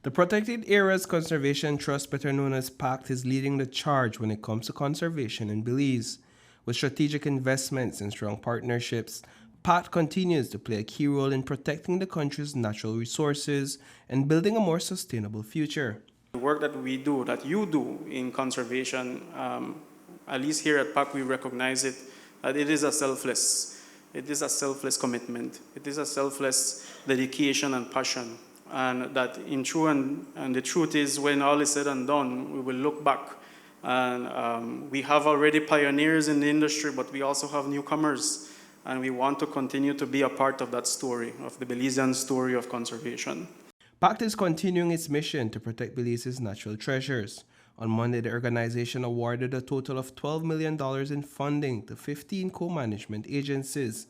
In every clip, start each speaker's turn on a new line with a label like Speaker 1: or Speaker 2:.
Speaker 1: The Protected Areas Conservation Trust, better known as PACT, is leading the charge when it comes to conservation in Belize. With strategic investments and strong partnerships, PACT continues to play a key role in protecting the country's natural resources and building a more sustainable future.
Speaker 2: The work that we do, that you do in conservation, at least here at PACT, we recognize it, that it is a selfless commitment. It is a selfless dedication and passion. And that and the truth is, when all is said and done, we will look back. And we have already pioneers in the industry, but we also have newcomers. And we want to continue to be a part of that story, of the Belizean story of conservation.
Speaker 1: PACT is continuing its mission to protect Belize's natural treasures. On Monday, the organization awarded a total of $12 million in funding to 15 co-management agencies.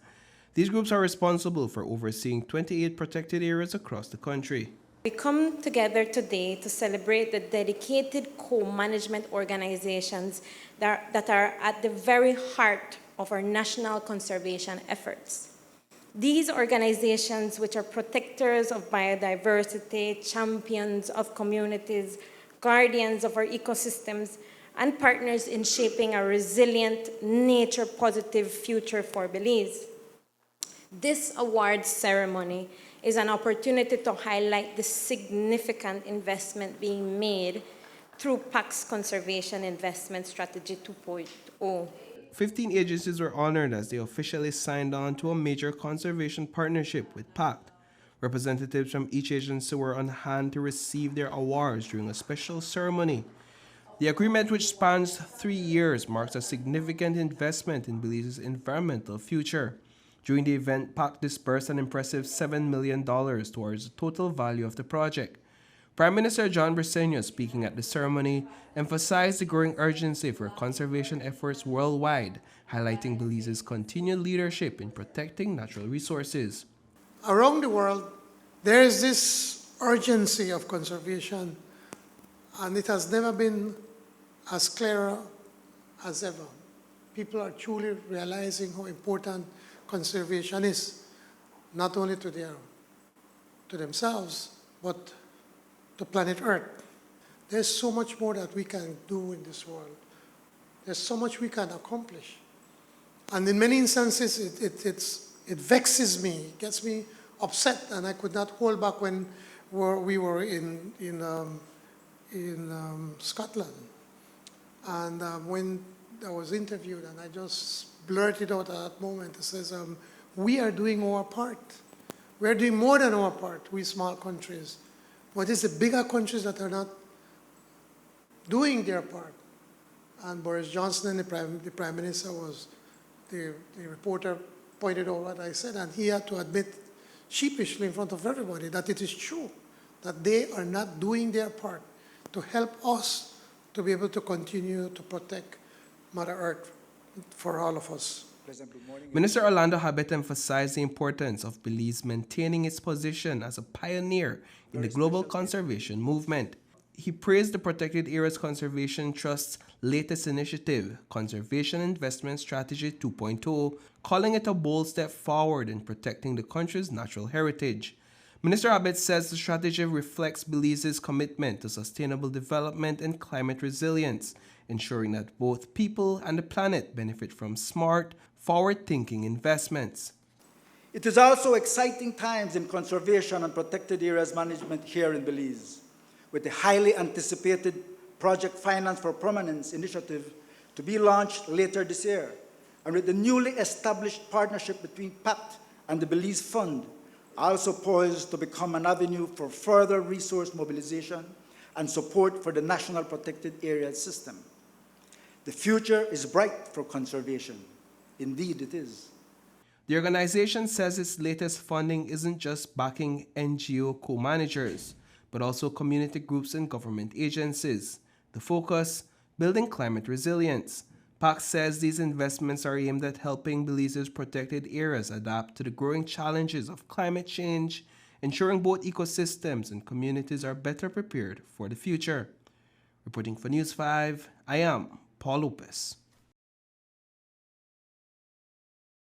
Speaker 1: These groups are responsible for overseeing 28 protected areas across the country.
Speaker 3: We come together today to celebrate the dedicated co-management organizations that are at the very heart of our national conservation efforts. These organizations, which are protectors of biodiversity, champions of communities, guardians of our ecosystems, and partners in shaping a resilient, nature-positive future for Belize. This awards ceremony is an opportunity to highlight the significant investment being made through PACT's Conservation Investment Strategy 2.0.
Speaker 1: 15 agencies were honored as they officially signed on to a major conservation partnership with PACT. Representatives from each agency were on hand to receive their awards during a special ceremony. The agreement, which spans 3 years, marks a significant investment in Belize's environmental future. During the event, PACT disbursed an impressive $7 million towards the total value of the project. Prime Minister John Briceño, speaking at the ceremony, emphasized the growing urgency for conservation efforts worldwide, highlighting Belize's continued leadership in protecting natural resources.
Speaker 4: Around the world, there is this urgency of conservation, and it has never been as clear as ever. People are truly realizing how important conservation is, not only to themselves, but to planet Earth. There's so much more that we can do in this world. There's so much we can accomplish. And in many instances, it vexes me, it gets me upset, and I could not hold back when we were in Scotland. And when I was interviewed, and I just blurted out at that moment, it says, we are doing our part. We're doing more than our part, we small countries. But it's the bigger countries that are not doing their part. And Boris Johnson, the Prime Minister, the reporter pointed out what I said, and he had to admit sheepishly in front of everybody that it is true, that they are not doing their part to help us to be able to continue to protect Mother Earth for all of us.
Speaker 1: Minister Orlando Habet emphasized the importance of Belize maintaining its position as a pioneer in the global conservation movement. He praised the Protected Areas Conservation Trust's latest initiative, Conservation Investment Strategy 2.0, calling it a bold step forward in protecting the country's natural heritage. Minister Habet says the strategy reflects Belize's commitment to sustainable development and climate resilience, ensuring that both people and the planet benefit from smart, forward-thinking investments.
Speaker 5: It is also exciting times in conservation and protected areas management here in Belize, with the highly anticipated Project Finance for Permanence initiative to be launched later this year, and with the newly established partnership between PACT and the Belize Fund, also poised to become an avenue for further resource mobilization and support for the National Protected Areas System. The future is bright for conservation. Indeed, it is.
Speaker 1: The organization says its latest funding isn't just backing NGO co-managers, but also community groups and government agencies. The focus, building climate resilience. PACT says these investments are aimed at helping Belize's protected areas adapt to the growing challenges of climate change, ensuring both ecosystems and communities are better prepared for the future. Reporting for News 5, I am Paul Lopez.